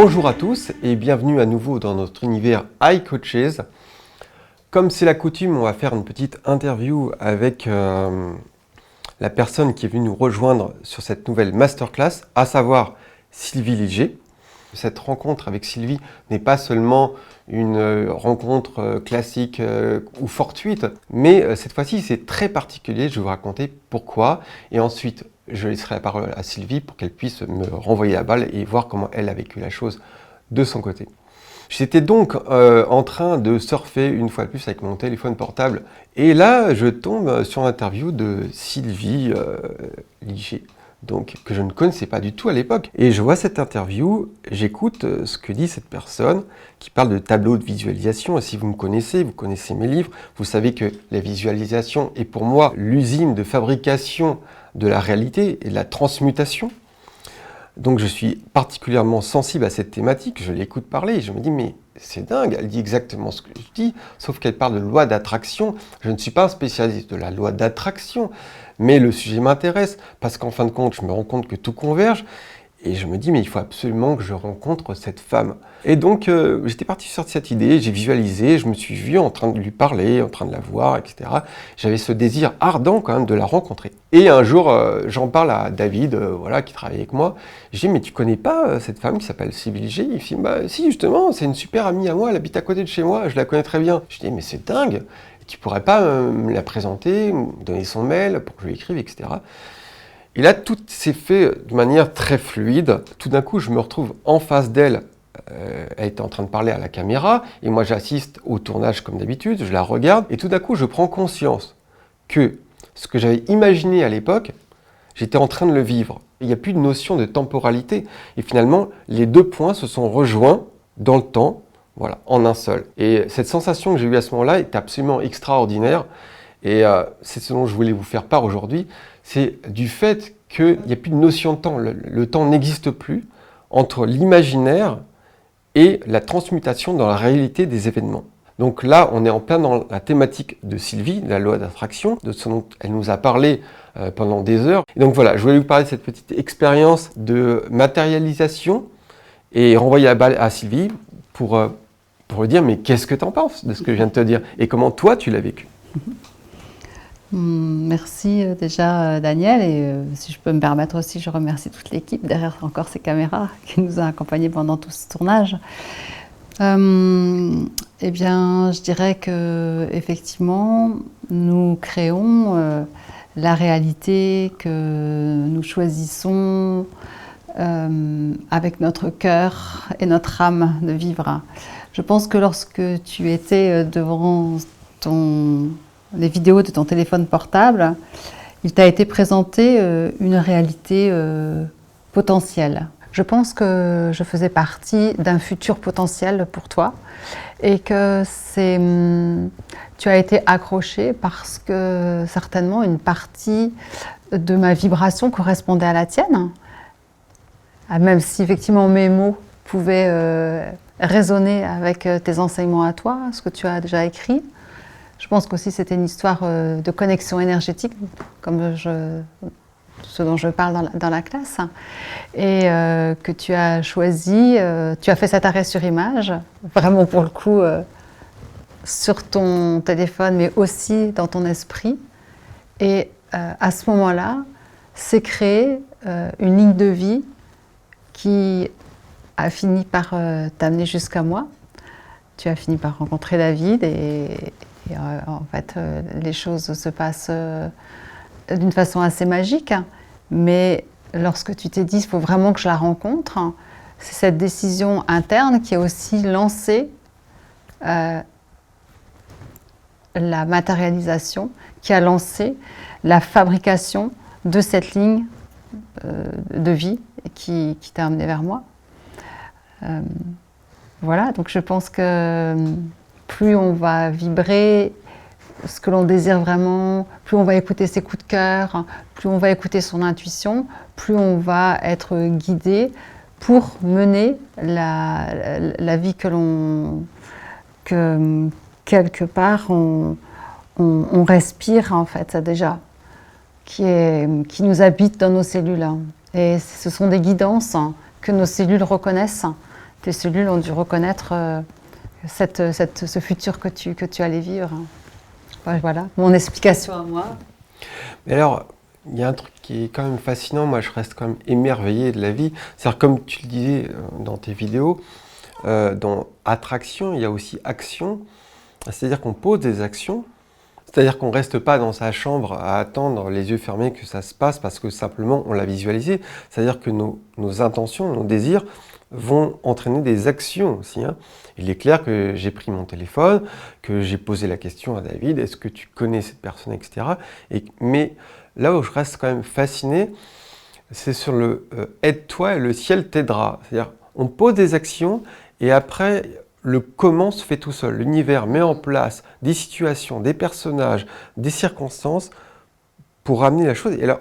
Bonjour à tous et bienvenue à nouveau dans notre univers iCoaches. Comme c'est la coutume, on va faire une petite interview avec la personne qui est venue nous rejoindre sur cette nouvelle masterclass, à savoir Sylvie Liger. Cette rencontre avec Sylvie n'est pas seulement une rencontre classique ou fortuite, mais cette fois-ci c'est très particulier, je vais vous raconter pourquoi, et ensuite je laisserai la parole à Sylvie pour qu'elle puisse me renvoyer la balle et voir comment elle a vécu la chose de son côté. J'étais donc en train de surfer une fois de plus avec mon téléphone portable, et là je tombe sur l'interview de Sylvie Liger. Donc, que je ne connaissais pas du tout à l'époque. Et je vois cette interview, j'écoute ce que dit cette personne qui parle de tableau de visualisation. Et si vous me connaissez, vous connaissez mes livres, vous savez que la visualisation est pour moi l'usine de fabrication de la réalité et de la transmutation. Donc je suis particulièrement sensible à cette thématique, je l'écoute parler et je me dis mais c'est dingue, elle dit exactement ce que je dis, sauf qu'elle parle de loi d'attraction. Je ne suis pas un spécialiste de la loi d'attraction, mais le sujet m'intéresse parce qu'en fin de compte, je me rends compte que tout converge et je me dis mais il faut absolument que je rencontre cette femme. Et donc j'étais parti sur cette idée, j'ai visualisé, je me suis vu en train de lui parler, en train de la voir, etc. J'avais ce désir ardent quand même de la rencontrer. Et un jour, j'en parle à David, voilà, qui travaille avec moi. Je dis mais tu connais pas cette femme qui s'appelle Sylvie Liger? Il me dit bah si justement, c'est une super amie à moi, elle habite à côté de chez moi, je la connais très bien. Je dis mais c'est dingue, tu pourrais pas me la présenter, me donner son mail pour que je lui écrive, etc. Et là, tout s'est fait de manière très fluide. Tout d'un coup, je me retrouve en face d'elle. Elle était en train de parler à la caméra et moi, j'assiste au tournage comme d'habitude. Je la regarde et tout d'un coup, je prends conscience que ce que j'avais imaginé à l'époque, j'étais en train de le vivre. Il n'y a plus de notion de temporalité. Et finalement, les deux points se sont rejoints dans le temps, voilà, en un seul. Et cette sensation que j'ai eue à ce moment-là est absolument extraordinaire. Et c'est ce dont je voulais vous faire part aujourd'hui, c'est du fait qu'il n'y a plus de notion de temps. Le temps n'existe plus entre l'imaginaire et la transmutation dans la réalité des événements. Donc là, on est en plein dans la thématique de Sylvie, la loi d'attraction, de ce dont elle nous a parlé pendant des heures. Et donc voilà, je voulais vous parler de cette petite expérience de matérialisation et renvoyer la balle à Sylvie pour lui dire mais qu'est-ce que tu en penses de ce que je viens de te dire et comment toi tu l'as vécu? Merci déjà Daniel et si je peux me permettre aussi, je remercie toute l'équipe derrière encore ces caméras qui nous a accompagnés pendant tout ce tournage. Eh bien, je dirais que effectivement, nous créons la réalité que nous choisissons avec notre cœur et notre âme de vivre. Je pense que lorsque tu étais devant les vidéos de ton téléphone portable, il t'a été présenté une réalité potentielle. Je pense que je faisais partie d'un futur potentiel pour toi et que tu as été accroché parce que certainement une partie de ma vibration correspondait à la tienne. Même si effectivement mes mots pouvaient résonner avec tes enseignements à toi, ce que tu as déjà écrit. Je pense qu'aussi c'était une histoire de connexion énergétique, comme ce dont je parle dans la classe, et que tu as choisi, tu as fait cet arrêt sur image, vraiment pour le coup, sur ton téléphone, mais aussi dans ton esprit. Et à ce moment-là, s'est créée une ligne de vie qui a fini par t'amener jusqu'à moi. Tu as fini par rencontrer David et en fait, les choses se passent d'une façon assez magique. Mais lorsque tu t'es dit, il faut vraiment que je la rencontre, c'est cette décision interne qui a aussi lancé la matérialisation, qui a lancé la fabrication de cette ligne de vie qui t'a amené vers moi. Voilà, donc je pense que plus on va vibrer ce que l'on désire vraiment, plus on va écouter ses coups de cœur, plus on va écouter son intuition, plus on va être guidé pour mener la vie que quelque part on respire en fait déjà, qui nous habite dans nos cellules. Et ce sont des guidances que nos cellules reconnaissent tes cellules ont dû reconnaître ce futur que tu allais vivre. Voilà, mon explication à moi. Mais alors, il y a un truc qui est quand même fascinant, moi je reste quand même émerveillé de la vie. C'est-à-dire, comme tu le disais dans tes vidéos, dans attraction, il y a aussi action. C'est-à-dire qu'on pose des actions. C'est-à-dire qu'on ne reste pas dans sa chambre à attendre les yeux fermés que ça se passe parce que simplement on l'a visualisé. C'est-à-dire que nos intentions, nos désirs vont entraîner des actions aussi. Hein. Il est clair que j'ai pris mon téléphone, que j'ai posé la question à David, est-ce que tu connais cette personne, etc. Mais là où je reste quand même fasciné, c'est sur le aide-toi et le ciel t'aidera. C'est-à-dire on pose des actions et après le comment se fait tout seul. L'univers met en place des situations, des personnages, des circonstances pour ramener la chose. Et alors,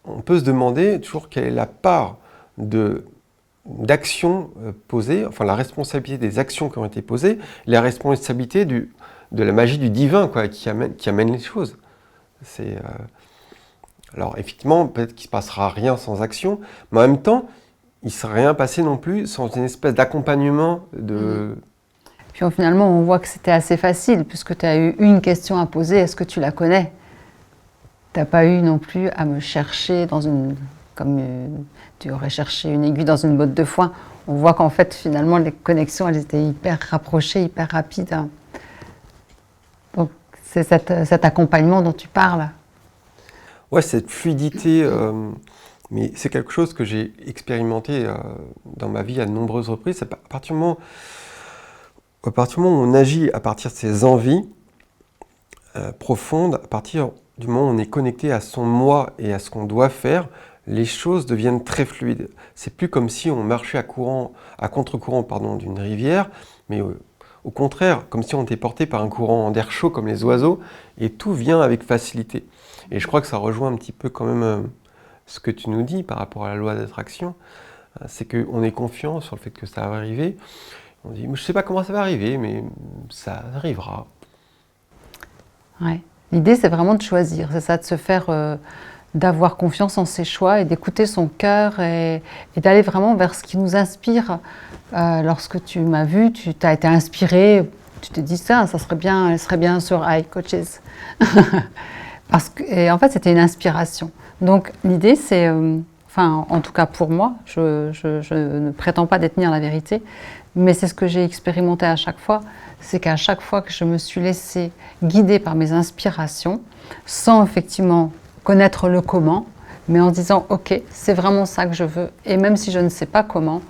on peut se demander toujours quelle est la part d'action posée, enfin la responsabilité des actions qui ont été posées, la responsabilité de la magie du divin quoi, qui amène les choses. Alors effectivement, peut-être qu'il ne se passera rien sans action, mais en même temps, il ne serait rien passé non plus sans une espèce d'accompagnement de... Puis finalement, on voit que c'était assez facile, puisque tu as eu une question à poser, est-ce que tu la connais? Tu n'as pas eu non plus à me chercher comme tu aurais cherché une aiguille dans une botte de foin. On voit qu'en fait, finalement, les connexions, elles étaient hyper rapprochées, hyper rapides. Hein. Donc, c'est cet accompagnement dont tu parles. Ouais, cette fluidité, mais c'est quelque chose que j'ai expérimenté dans ma vie à de nombreuses reprises. À partir du moment où on agit à partir de ses envies profondes, à partir du moment où on est connecté à son moi et à ce qu'on doit faire, les choses deviennent très fluides. C'est plus comme si on marchait à contre-courant d'une rivière, mais au contraire, comme si on était porté par un courant d'air chaud comme les oiseaux, et tout vient avec facilité. Et je crois que ça rejoint un petit peu quand même ce que tu nous dis par rapport à la loi d'attraction. C'est qu'on est confiant sur le fait que ça va arriver. On dit, je ne sais pas comment ça va arriver, mais ça arrivera. Ouais. L'idée, c'est vraiment de choisir. C'est ça, de se faire, d'avoir confiance en ses choix et d'écouter son cœur et d'aller vraiment vers ce qui nous inspire. Lorsque tu m'as vu, tu t'as été inspirée, tu t'es dit ça serait bien, elle serait bien sur iCoaches. Et en fait, c'était une inspiration. Donc, l'idée, c'est, enfin, en tout cas pour moi, je ne prétends pas détenir la vérité, mais c'est ce que j'ai expérimenté à chaque fois, c'est qu'à chaque fois que je me suis laissée guider par mes inspirations, sans effectivement connaître le comment, mais en disant « Ok, c'est vraiment ça que je veux, et même si je ne sais pas comment,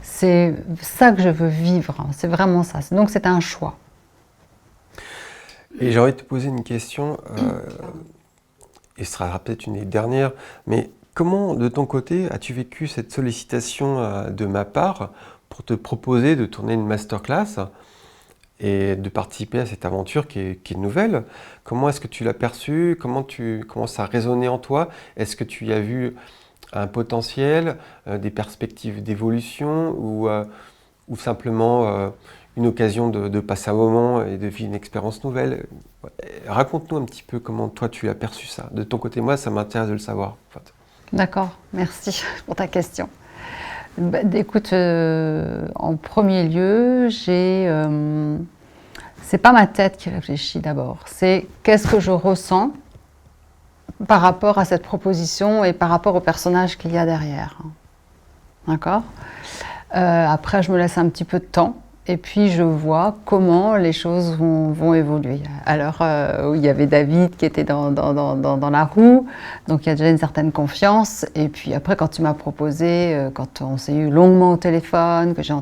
c'est ça que je veux vivre, c'est vraiment ça. » Donc c'est un choix. Et j'ai envie de te poser une question, et ce sera peut-être une des dernières, mais comment, de ton côté, as-tu vécu cette sollicitation de ma part pour te proposer de tourner une masterclass et de participer à cette aventure qui est nouvelle? Comment est-ce que tu l'as perçue? Comment ça a résonné en toi? Est-ce que tu y as vu un potentiel, des perspectives d'évolution ou simplement une occasion de passer un moment et de vivre une expérience nouvelle? Raconte-nous un petit peu comment toi tu as perçu ça. De ton côté, moi, ça m'intéresse de le savoir. En fait. D'accord, merci pour ta question. Écoute, en premier lieu, c'est pas ma tête qui réfléchit d'abord, c'est qu'est-ce que je ressens par rapport à cette proposition et par rapport au personnage qu'il y a derrière. D'accord ? Après, je me laisse un petit peu de temps et puis je vois comment les choses vont évoluer. Alors, il y avait David qui était dans la roue, donc il y a déjà une certaine confiance. Et puis après, quand tu m'as proposé, quand on s'est eu longuement au téléphone, que j'ai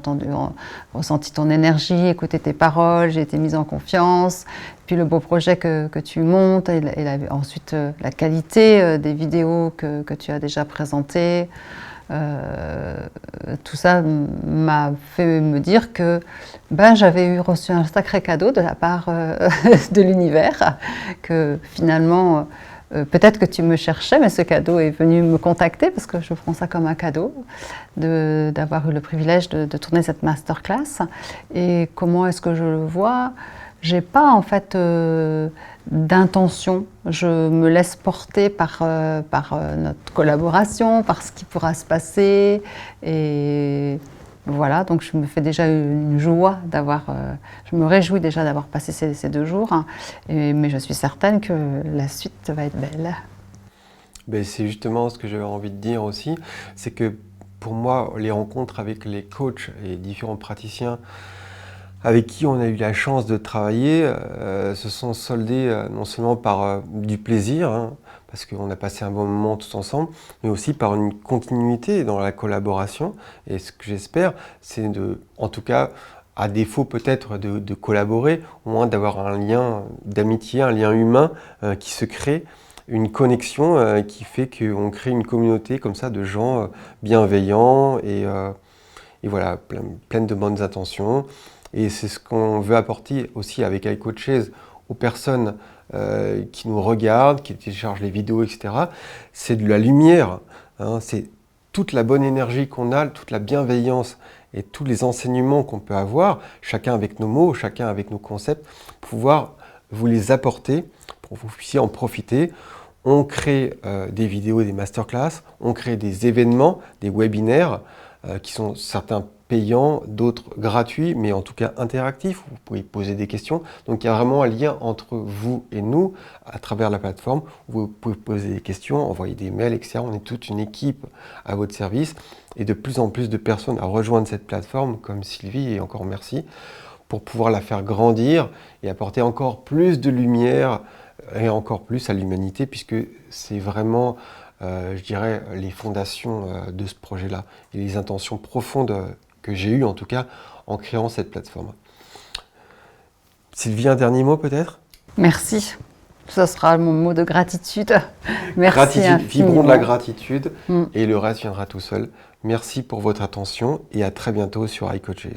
ressenti ton énergie, écouté tes paroles, j'ai été mise en confiance. Puis le beau projet que tu montes, et ensuite la qualité des vidéos que tu as déjà présentées. Tout ça m'a fait me dire que j'avais reçu un sacré cadeau de la part de l'univers, que finalement, peut-être que tu me cherchais, mais ce cadeau est venu me contacter, parce que je prends ça comme un cadeau, d'avoir eu le privilège de tourner cette masterclass. Et comment est-ce que je le vois ? J'ai pas en fait d'intention, je me laisse porter par notre collaboration, par ce qui pourra se passer, et Voilà, donc je me fais déjà une joie je me réjouis déjà d'avoir passé ces 2 jours, hein, mais je suis certaine que la suite va être belle. Ben, c'est justement ce que j'avais envie de dire aussi, c'est que pour moi, les rencontres avec les coachs et différents praticiens avec qui on a eu la chance de travailler se sont soldés non seulement par du plaisir, hein, parce qu'on a passé un bon moment tous ensemble, mais aussi par une continuité dans la collaboration. Et ce que j'espère, c'est en tout cas, à défaut peut-être de collaborer, au moins d'avoir un lien d'amitié, un lien humain qui se crée, une connexion qui fait qu'on crée une communauté comme ça de gens bienveillants et voilà, pleine de bonnes intentions. Et c'est ce qu'on veut apporter aussi avec iCoaches aux personnes qui nous regardent, qui téléchargent les vidéos, etc. C'est de la lumière, hein, c'est toute la bonne énergie qu'on a, toute la bienveillance et tous les enseignements qu'on peut avoir, chacun avec nos mots, chacun avec nos concepts, pouvoir vous les apporter pour que vous puissiez en profiter. On crée des vidéos, des masterclass, on crée des événements, des webinaires qui sont certains payants, d'autres gratuits, mais en tout cas interactifs. Vous pouvez poser des questions. Donc il y a vraiment un lien entre vous et nous à travers la plateforme. Vous pouvez poser des questions, envoyer des mails, etc. On est toute une équipe à votre service et de plus en plus de personnes à rejoindre cette plateforme, comme Sylvie, et encore merci, pour pouvoir la faire grandir et apporter encore plus de lumière et encore plus à l'humanité, puisque c'est vraiment, je dirais, les fondations de ce projet-là et les intentions profondes que j'ai eues, en tout cas, en créant cette plateforme. Sylvie, un dernier mot peut-être ? Merci. Ce sera mon mot de gratitude. Merci gratitude, infiniment. vibrons de la gratitude et le reste viendra tout seul. Merci pour votre attention et à très bientôt sur iCoaches.